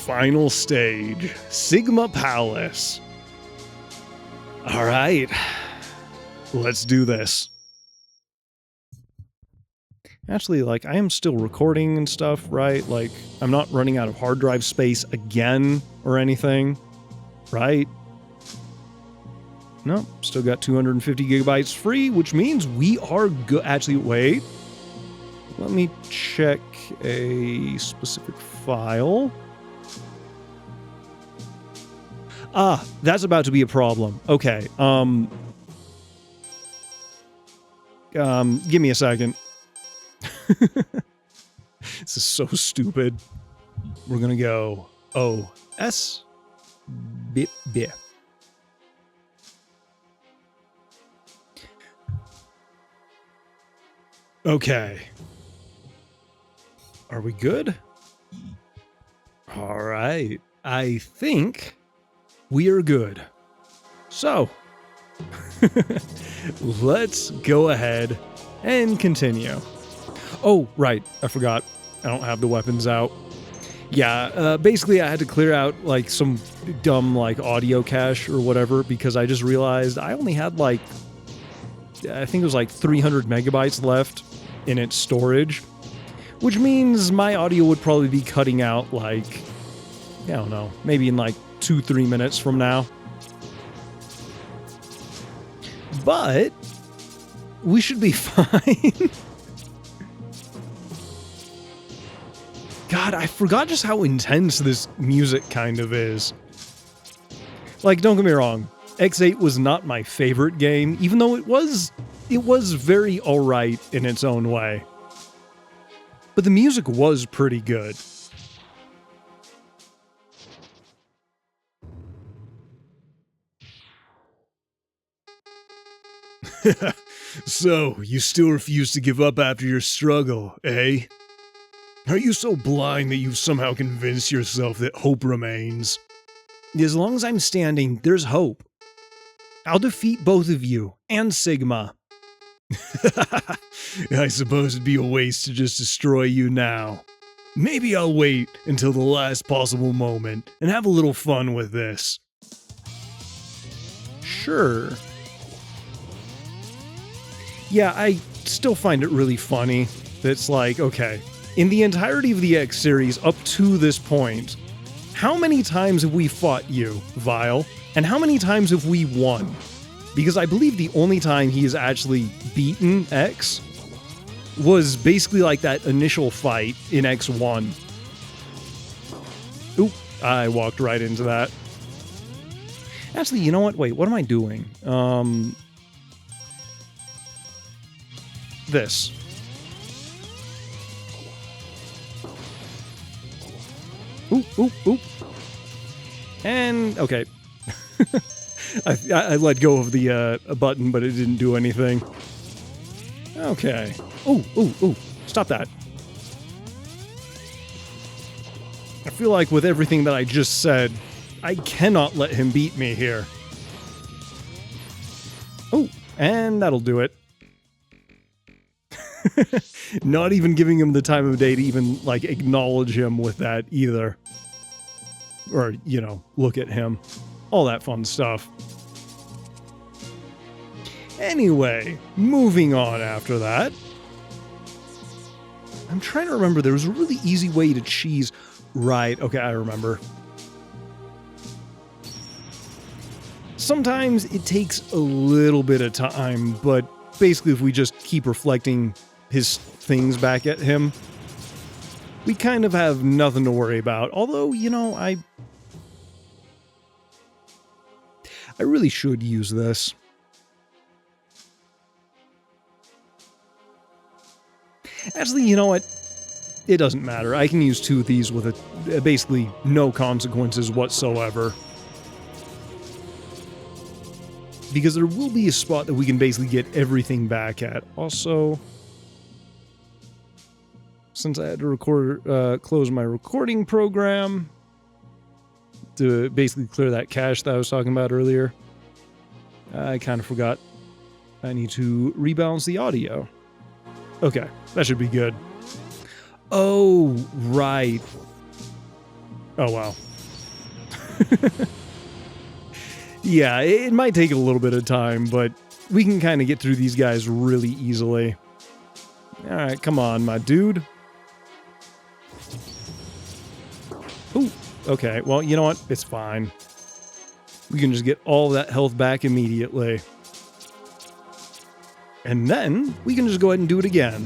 final stage, Sigma Palace. All right, let's do this. Actually, like, I am still recording and stuff, right? Like, I'm not running out of hard drive space again or anything, right? No, still got 250 gigabytes free, which means we are good. Actually, wait. Let me check a specific file. Ah, that's about to be a problem. Okay, give me a second. This is so stupid. We're gonna go OS bit bit. Okay. Are we good? All right. I think we are good. So, let's go ahead and continue. Oh, right. I forgot. I don't have the weapons out. Yeah, basically I had to clear out, like, some dumb, like, audio cache or whatever because I just realized I only had, like, I think it was, like, 300 megabytes left in its storage, which means my audio would probably be cutting out, like, I don't know, maybe in, like, 2-3 minutes from now. But we should be fine. God, I forgot just how intense this music kind of is. Like, don't get me wrong, X8 was not my favorite game, even though it was very alright in its own way. But the music was pretty good. So, you still refuse to give up after your struggle, eh? Are you so blind that you've somehow convinced yourself that hope remains? As long as I'm standing, there's hope. I'll defeat both of you, and Sigma. I suppose it'd be a waste to just destroy you now. Maybe I'll wait until the last possible moment and have a little fun with this. Sure. Yeah, I still find it really funny that it's like, okay, in the entirety of the X series up to this point, how many times have we fought you, Vile? And how many times have we won? Because I believe the only time he has actually beaten X was basically like that initial fight in X1. Oop, I walked right into that. Actually, you know what? Wait, what am I doing? This. Oop, oop, oop. And, okay. I let go of the button, but it didn't do anything. Okay. Ooh, ooh, ooh. Stop that. I feel like with everything that I just said, I cannot let him beat me here. Oh, and that'll do it. Not even giving him the time of day to even, like, acknowledge him with that either. Or, you know, look at him. All that fun stuff. Anyway, moving on after that. I'm trying to remember, there was a really easy way to cheese. Right, okay, I remember. Sometimes it takes a little bit of time, but basically if we just keep reflecting his things back at him, we kind of have nothing to worry about. Although, you know, I really should use this. Actually, you know what? It doesn't matter. I can use two of these with basically no consequences whatsoever. Because there will be a spot that we can basically get everything back at. Also, since I had to close my recording program to basically clear that cache that I was talking about earlier, I kind of forgot. I need to rebalance the audio. Okay, that should be good. Oh, right. Oh, wow. Yeah, it might take a little bit of time, but we can kind of get through these guys really easily. All right, come on, my dude. Ooh, okay. Well, you know what? It's fine. We can just get all that health back immediately. And then we can just go ahead and do it again.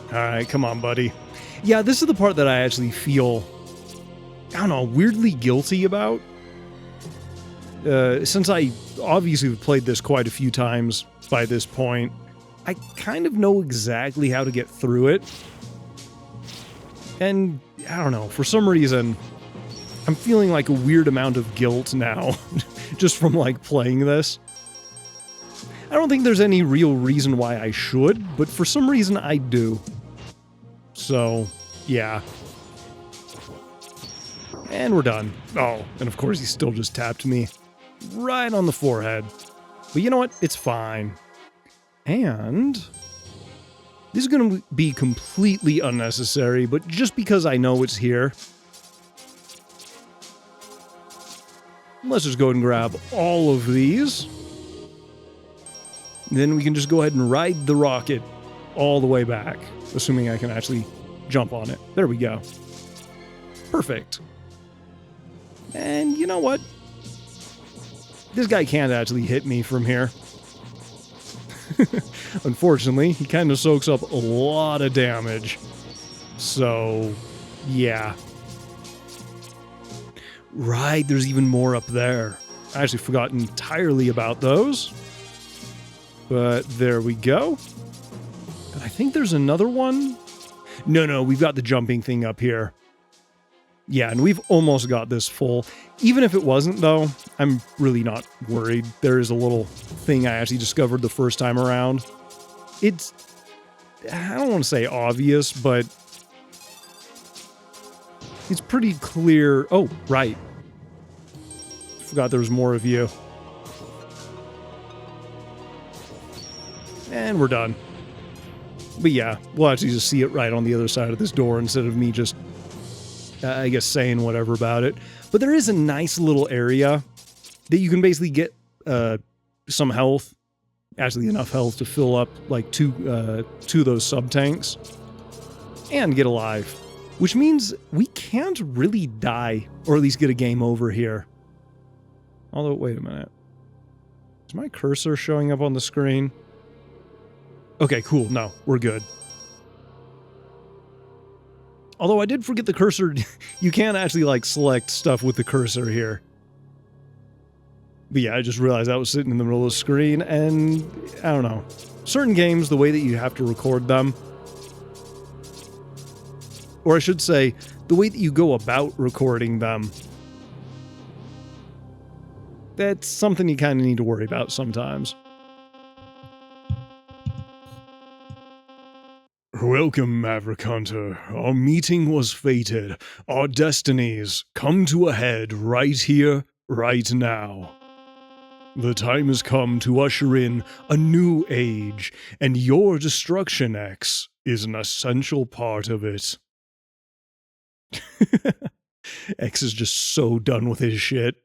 All right, come on, buddy. Yeah, this is the part that I actually feel, I don't know, weirdly guilty about. Since I obviously have played this quite a few times by this point, I kind of know exactly how to get through it. And, I don't know, for some reason, I'm feeling like a weird amount of guilt now, just from, like, playing this. I don't think there's any real reason why I should, but for some reason I do. So, yeah. And we're done. Oh, and of course he still just tapped me right on the forehead. But you know what? It's fine. And this is going to be completely unnecessary, but just because I know it's here, let's just go ahead and grab all of these. Then we can just go ahead and ride the rocket all the way back, assuming I can actually jump on it. There we go. Perfect. And you know what? This guy can't actually hit me from here. Unfortunately, he kind of soaks up a lot of damage. So, yeah. Right, there's even more up there. I actually forgot entirely about those. But there we go. But I think there's another one. No, we've got the jumping thing up here. Yeah, and we've almost got this full. Even if it wasn't, though, I'm really not worried. There is a little thing I actually discovered the first time around. It's, I don't want to say obvious, but it's pretty clear. Oh, right. Forgot there was more of you. And we're done. But yeah, we'll actually just see it right on the other side of this door instead of me just, I guess, saying whatever about it. But there is a nice little area that you can basically get some health. Actually, enough health to fill up like two of those sub-tanks. And get alive. Which means we can't really die, or at least get a game over here. Although, wait a minute. Is my cursor showing up on the screen? Okay, cool. No, we're good. Although I did forget the cursor. You can't actually, like, select stuff with the cursor here. But yeah, I just realized I was sitting in the middle of the screen, and I don't know. Certain games, the way that you have to record them, or I should say, the way that you go about recording them, that's something you kind of need to worry about sometimes. Welcome, Maverick Hunter. Our meeting was fated. Our destinies come to a head right here, right now. The time has come to usher in a new age, and your destruction, X, is an essential part of it. X is just so done with his shit.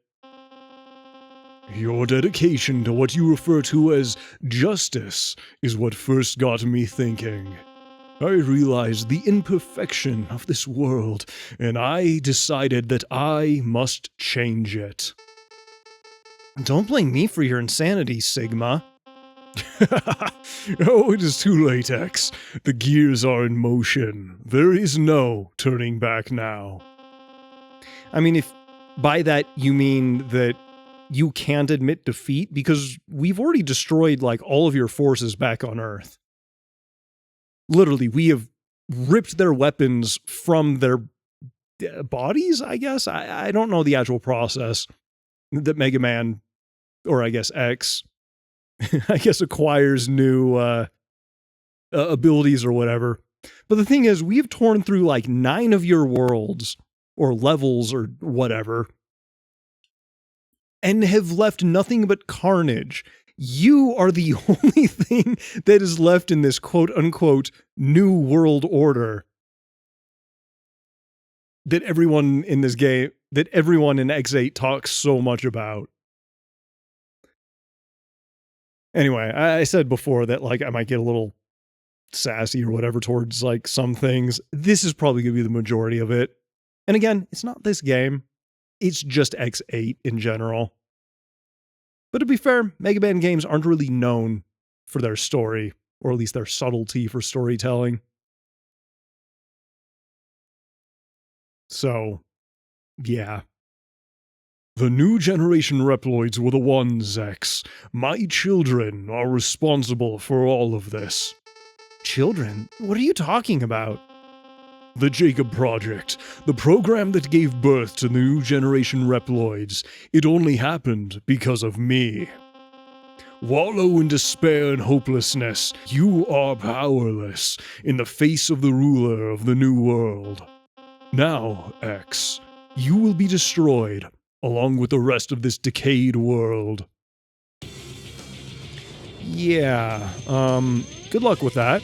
Your dedication to what you refer to as justice is what first got me thinking. I realized the imperfection of this world, and I decided that I must change it. Don't blame me for your insanity, Sigma. Oh, it is too late, X. The gears are in motion. There is no turning back now. I mean, if by that you mean that you can't admit defeat, because we've already destroyed, like, all of your forces back on Earth. Literally, we have ripped their weapons from their bodies, I guess? I don't know the actual process that Mega Man, or I guess X, I guess acquires new abilities or whatever. But the thing is, we've torn through like 9 of your worlds, or levels, or whatever, and have left nothing but carnage. You are the only thing that is left in this quote-unquote new world order. that everyone in this game, that everyone in X8 talks so much about. Anyway, I said before that, like, I might get a little sassy or whatever towards, like, some things. This is probably going to be the majority of it. And again, it's not this game. It's just X8 in general. But to be fair, Mega Man games aren't really known for their story, or at least their subtlety for storytelling. So, yeah. The new generation Reploids were the ones, X. My children are responsible for all of this. Children? What are you talking about? The Jacob Project, the program that gave birth to the new generation Reploids. It only happened because of me. Wallow in despair and hopelessness. You are powerless in the face of the ruler of the new world. Now, X, you will be destroyed, along with the rest of this decayed world. Yeah, good luck with that.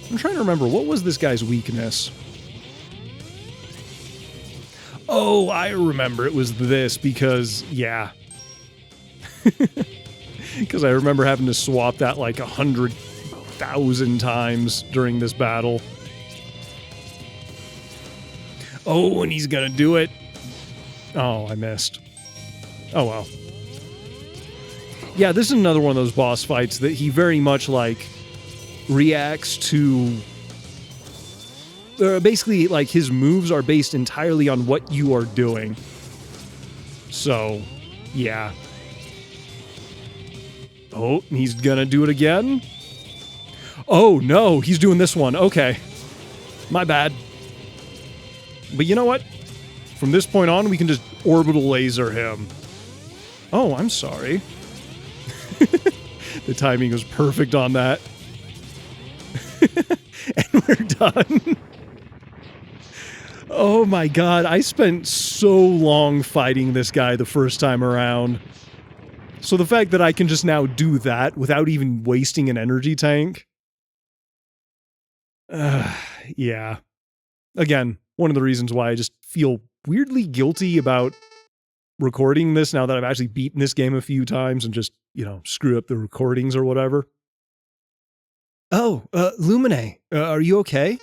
I'm trying to remember, what was this guy's weakness? Oh, I remember, it was this, because, yeah. Because I remember having to swap that like 100,000 times during this battle. Oh, and he's gonna do it. Oh, I missed. Oh well. Yeah, this is another one of those boss fights that he very much, like, reacts to... basically, like, his moves are based entirely on what you are doing. So, yeah. Oh, he's gonna do it again? Oh, no, he's doing this one. Okay. My bad. But you know what? From this point on, we can just orbital laser him. Oh, I'm sorry. The timing was perfect on that. And we're done. Oh my god, I spent so long fighting this guy the first time around. So the fact that I can just now do that without even wasting an energy tank... yeah. Again, one of the reasons why I just feel weirdly guilty about recording this now that I've actually beaten this game a few times and just, you know, screw up the recordings or whatever. Oh, Lumine, are you okay?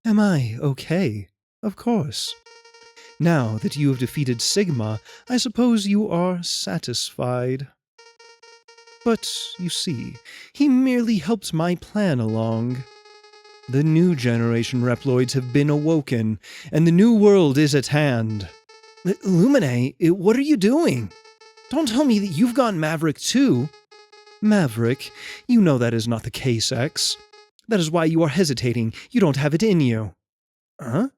Am I okay? Of course. Now that you have defeated Sigma, I suppose you are satisfied. But, you see, he merely helped my plan along. The new generation Reploids have been awoken, and the new world is at hand. Lumine, what are you doing? Don't tell me that you've gone Maverick too. Maverick, you know that is not the case, X. That is why you are hesitating. You don't have it in you. Huh?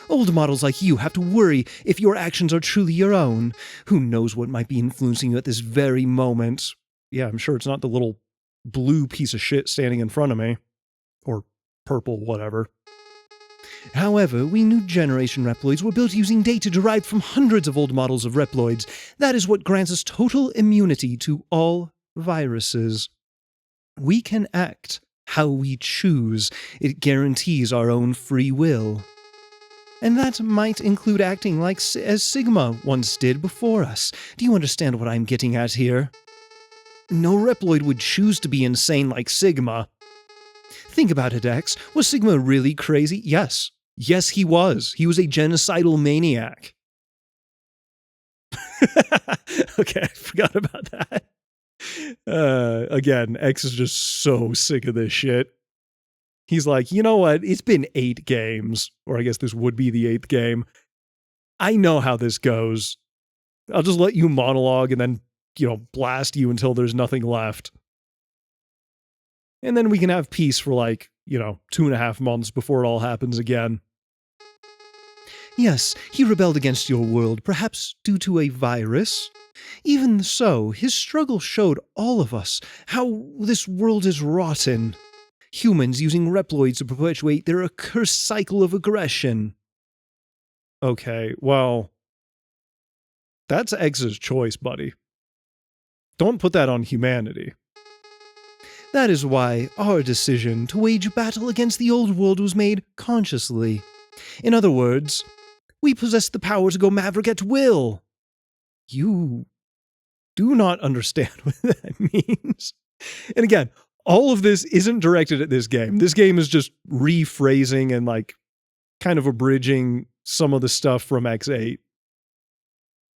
Old models like you have to worry if your actions are truly your own. Who knows what might be influencing you at this very moment? Yeah, I'm sure it's not the little blue piece of shit standing in front of me. Or purple, whatever. However, we new generation Reploids were built using data derived from hundreds of old models of Reploids. That is what grants us total immunity to all viruses. We can act how we choose. It guarantees our own free will. And that might include acting like as Sigma once did before us. Do you understand what I'm getting at here? No Reploid would choose to be insane like Sigma. Think about it, X. Was Sigma really crazy? Yes. Yes, he was. He was a genocidal maniac. Okay, I forgot about that. Again, X is just so sick of this shit. He's like, you know what? It's been 8 games. Or I guess this would be the 8th game. I know how this goes. I'll just let you monologue and then, you know, blast you until there's nothing left. And then we can have peace for like, you know, 2.5 months before it all happens again. Yes, he rebelled against your world, perhaps due to a virus. Even so, his struggle showed all of us how this world is rotten. Humans using Reploids to perpetuate their accursed cycle of aggression. Okay, well, that's X's choice, buddy. Don't put that on humanity. That is why our decision to wage battle against the old world was made consciously. In other words, we possess the power to go maverick at will. You do not understand what that means. And again, all of this isn't directed at this game. This game is just rephrasing and like kind of abridging some of the stuff from X8.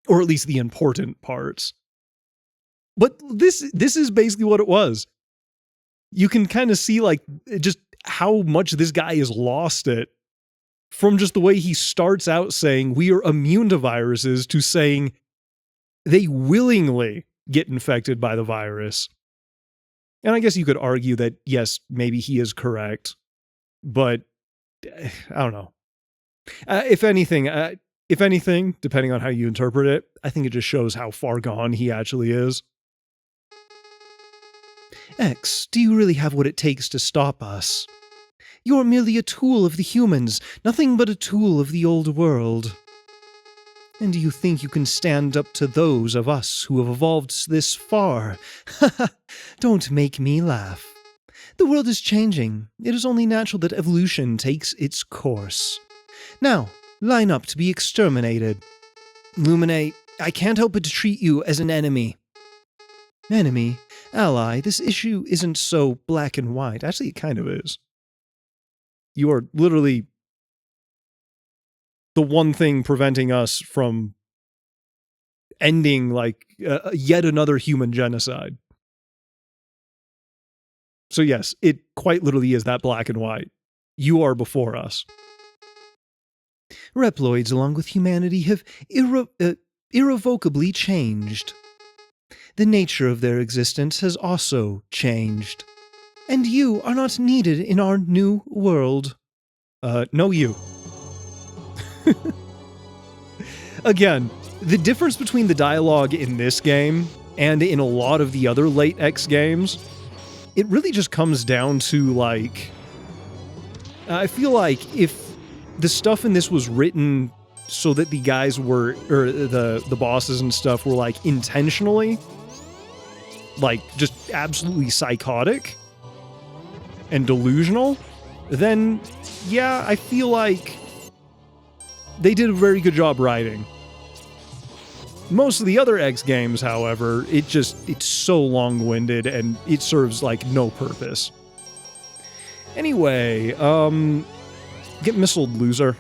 Or at least the important parts. But this is basically what it was. You can kind of see like just how much this guy has lost it from just the way he starts out saying we are immune to viruses to saying they willingly get infected by the virus. And I guess you could argue that, yes, maybe he is correct, but I don't know. If anything, depending on how you interpret it, I think it just shows how far gone he actually is. X, do you really have what it takes to stop us? You're merely a tool of the humans, nothing but a tool of the old world. And do you think you can stand up to those of us who have evolved this far? Don't make me laugh. The world is changing. It is only natural that evolution takes its course. Now, line up to be exterminated. Lumine, I can't help but to treat you as an enemy. Enemy? Ally, this issue isn't so black and white. Actually, it kind of is. You are literally the one thing preventing us from ending, like, yet another human genocide. So yes, it quite literally is that black and white. You are before us. Reploids, along with humanity, have irrevocably changed. The nature of their existence has also changed. And you are not needed in our new world. No you. Again, the difference between the dialogue in this game and in a lot of the other late X games, it really just comes down to, like, I feel like if the stuff in this was written so that the guys were, or the bosses and stuff were, like, intentionally, like, just absolutely psychotic and delusional, then, yeah, I feel like they did a very good job writing. Most of the other X games, however, it's so long-winded and it serves, like, no purpose. Anyway, get missiled, loser.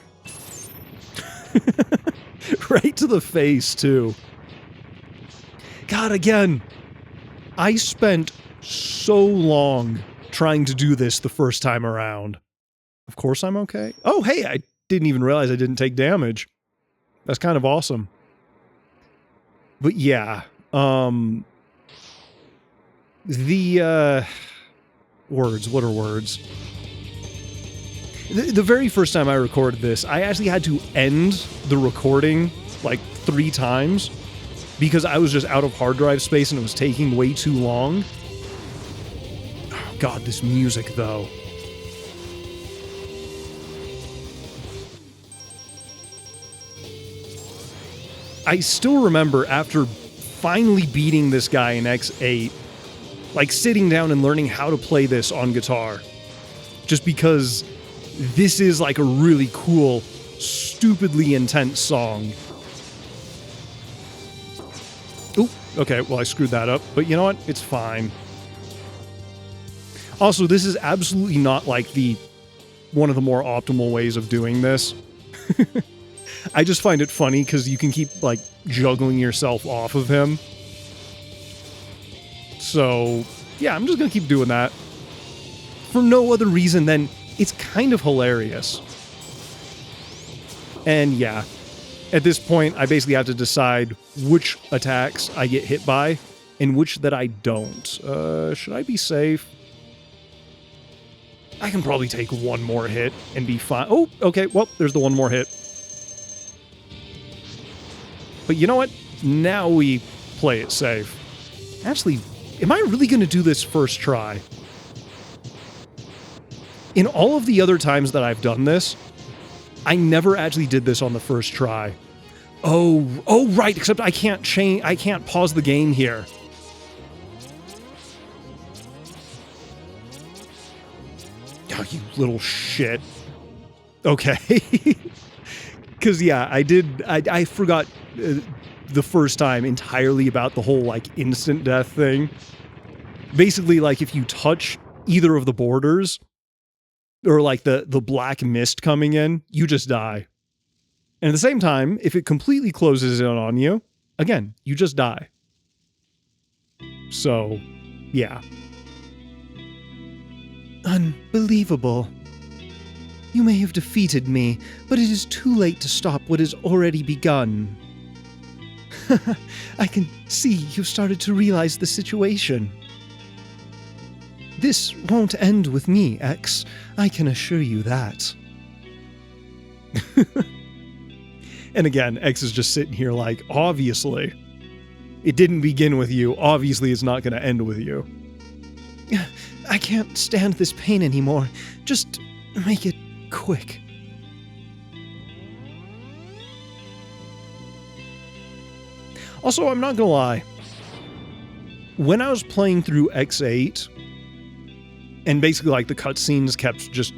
Right to the face, too. God, again, I spent so long trying to do this the first time around. Of course I'm okay. Oh, hey, I didn't even realize I didn't take damage. That's kind of awesome. But yeah, the words, what are words? The very first time I recorded this, I actually had to end the recording like 3 times because I was just out of hard drive space and it was taking way too long. Oh, God, this music, though. I still remember after finally beating this guy in X8, like sitting down and learning how to play this on guitar. Just because this is like a really cool, stupidly intense song. Oop, okay, well I screwed that up, but you know what? It's fine. Also, this is absolutely not like one of the more optimal ways of doing this. I just find it funny because you can keep, like, juggling yourself off of him. So, yeah, I'm just going to keep doing that. For no other reason than it's kind of hilarious. And yeah, at this point, I basically have to decide which attacks I get hit by and which that I don't. Should I be safe? I can probably take one more hit and be fine. Oh, okay, well, there's the one more hit. But you know what? Now we play it safe. Actually, am I really going to do this first try? In all of the other times that I've done this, I never actually did this on the first try. Oh, right, except I can't pause the game here. Oh, you little shit. Okay. Because, yeah, I forgot the first time entirely about the whole, like, instant death thing. Basically, like, if you touch either of the borders, or, like, the black mist coming in, you just die. And at the same time, if it completely closes in on you, again, you just die. So, yeah. Unbelievable. You may have defeated me, but it is too late to stop what has already begun. I can see you've started to realize the situation. This won't end with me, X. I can assure you that. And again, X is just sitting here like, obviously. It didn't begin with you. Obviously, it's not going to end with you. I can't stand this pain anymore. Just make it quick. Also, I'm not gonna lie. When I was playing through X8, and basically like the cutscenes kept just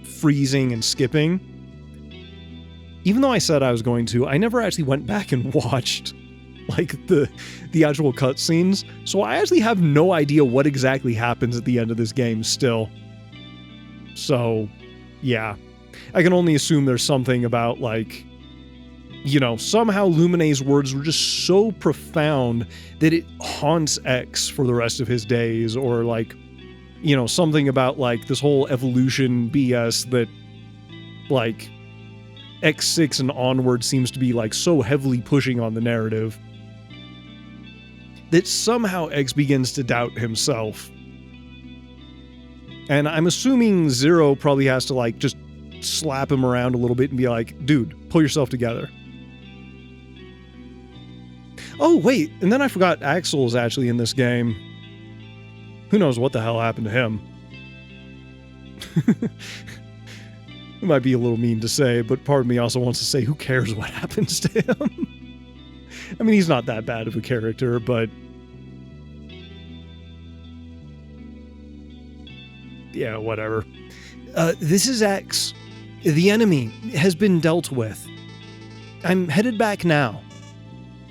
freezing and skipping, even though I said I was going to, I never actually went back and watched like the actual cutscenes, so I actually have no idea what exactly happens at the end of this game still. So, yeah. I can only assume there's something about, like, you know, somehow Lumine's words were just so profound that it haunts X for the rest of his days, or, like, you know, something about, like, this whole evolution BS that, like, X6 and onward seems to be, like, so heavily pushing on the narrative that somehow X begins to doubt himself. And I'm assuming Zero probably has to, like, just slap him around a little bit and be like, dude, pull yourself together. Oh, wait, and then I forgot Axel is actually in this game. Who knows what the hell happened to him? It might be a little mean to say, but part of me also wants to say, who cares what happens to him? I mean, he's not that bad of a character, but... yeah, whatever. This is X. The enemy has been dealt with. I'm headed back now.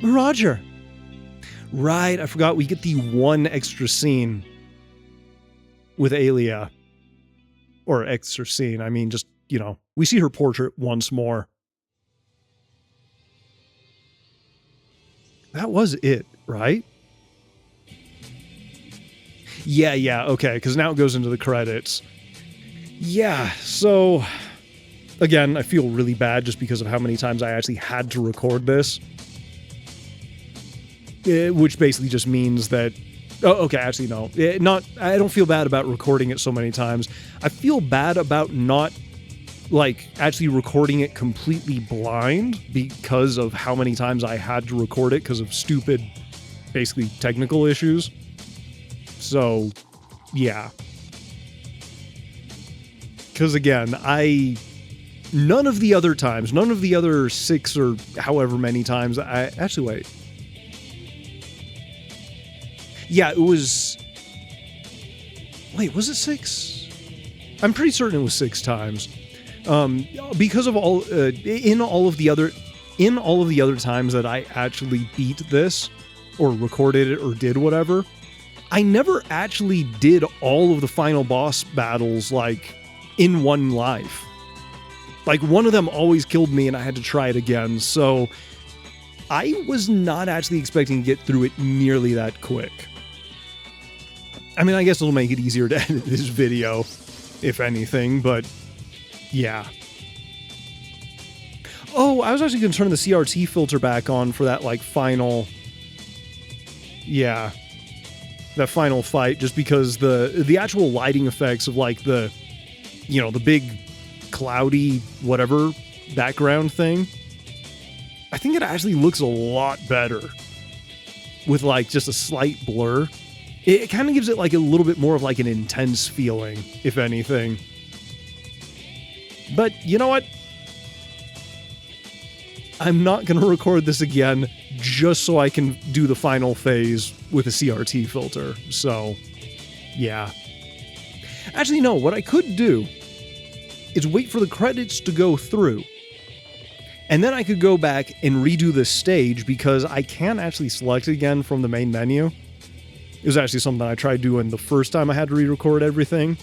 Roger. Right, I forgot we get the one extra scene with Aelia. Or extra scene, I mean, just, you know, we see her portrait once more. That was it, right? Yeah, okay, because now it goes into the credits. Yeah, so... again, I feel really bad just because of how many times I actually had to record this. Which basically just means that... oh, okay, actually, no. I don't feel bad about recording it so many times. I feel bad about not, like, actually recording it completely blind because of how many times I had to record it because of stupid, basically, technical issues. So, yeah. Because, again, none of the other times, none of the other 6 or however many times, actually, wait. Yeah, it was... wait, was it 6? I'm pretty certain it was 6 times. Because of all... in all of the other times that I actually beat this, or recorded it, or did whatever, I never actually did all of the final boss battles, like, in one life. Like, one of them always killed me and I had to try it again, so I was not actually expecting to get through it nearly that quick. I mean, I guess it'll make it easier to edit this video, if anything, but yeah. Oh, I was actually going to turn the CRT filter back on for that, like, final... yeah. That final fight, just because the actual lighting effects of, like, the... you know, the big cloudy whatever background thing, I think it actually looks a lot better with, like, just a slight blur. It kind of gives it, like, a little bit more of, like, an intense feeling, if anything. But, you know what? I'm not going to record this again just so I can do the final phase with a CRT filter. So, yeah. Actually, no, what I could do is wait for the credits to go through. And then I could go back and redo the stage because I can't actually select it again from the main menu. It was actually something I tried doing the first time I had to re-record everything.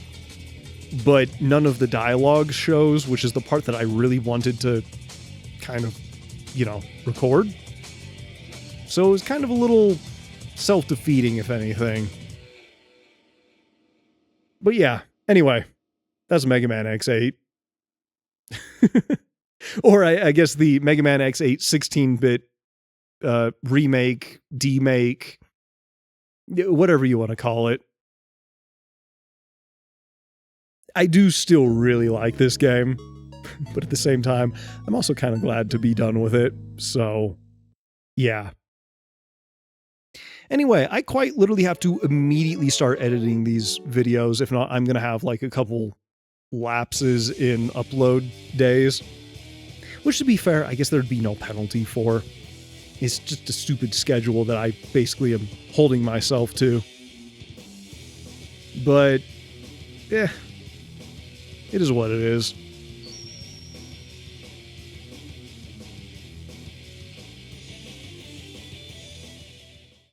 But none of the dialogue shows, which is the part that I really wanted to kind of, record. So it was kind of a little self-defeating, if anything. But yeah, anyway, that's Mega Man X8. Or I guess the Mega Man X8 16-bit remake, demake, whatever you want to call it. I do still really like this game, but at the same time, I'm also kind of glad to be done with it, so yeah. Anyway, I quite literally have to immediately start editing these videos. If not, I'm going to have like a couple lapses in upload days. Which, to be fair, I guess there'd be no penalty for. It's just a stupid schedule that I basically am holding myself to. But, it is what it is.